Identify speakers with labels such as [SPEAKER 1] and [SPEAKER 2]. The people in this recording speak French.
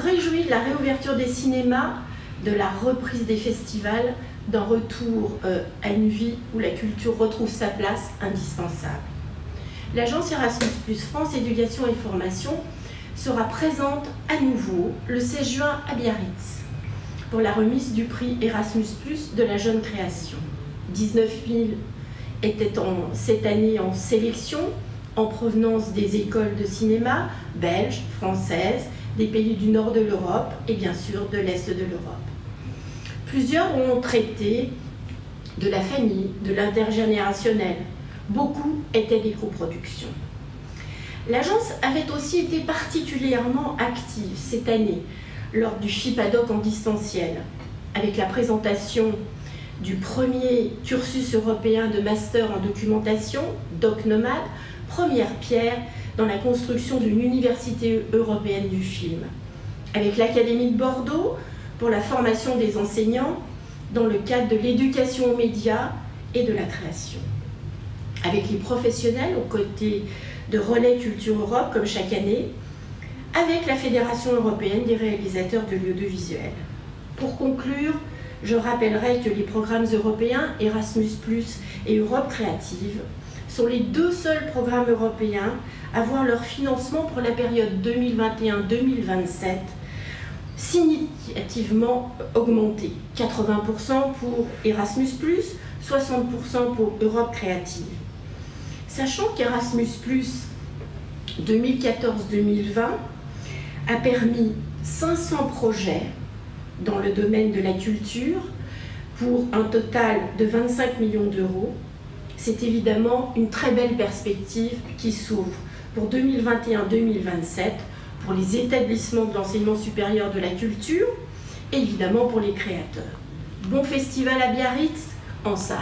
[SPEAKER 1] réjouis de la réouverture des cinémas, de la reprise des festivals, d'un retour à une vie où la culture retrouve sa place indispensable. L'agence Erasmus+ France Éducation et Formation sera présente à nouveau le 16 juin à Biarritz pour la remise du prix Erasmus+ de la jeune création. 19 000 étaient cette année en sélection en provenance des écoles de cinéma belges, françaises, des pays du nord de l'Europe et bien sûr de l'est de l'Europe. Plusieurs ont traité de la famille, de l'intergénérationnel. Beaucoup étaient des coproductions. L'agence avait aussi été particulièrement active cette année lors du FIPADOC en distanciel, avec la présentation du premier cursus européen de master en documentation, DocNomad, première pierre dans la construction d'une université européenne du film, avec l'Académie de Bordeaux pour la formation des enseignants dans le cadre de l'éducation aux médias et de la création, avec les professionnels aux côtés de Relais Culture Europe comme chaque année, avec la Fédération européenne des réalisateurs de l'audiovisuel. Pour conclure, je rappellerai que les programmes européens Erasmus+ et Europe Créative sont les deux seuls programmes européens à voir leur financement pour la période 2021-2027 significativement augmenter. 80% pour Erasmus+, 60% pour Europe Créative. Sachant qu'Erasmus+ 2014-2020 a permis 500 projets dans le domaine de la culture pour un total de 25 millions d'euros, c'est évidemment une très belle perspective qui s'ouvre pour 2021-2027 pour les établissements de l'enseignement supérieur de la culture et évidemment pour les créateurs. Bon festival à Biarritz en salle.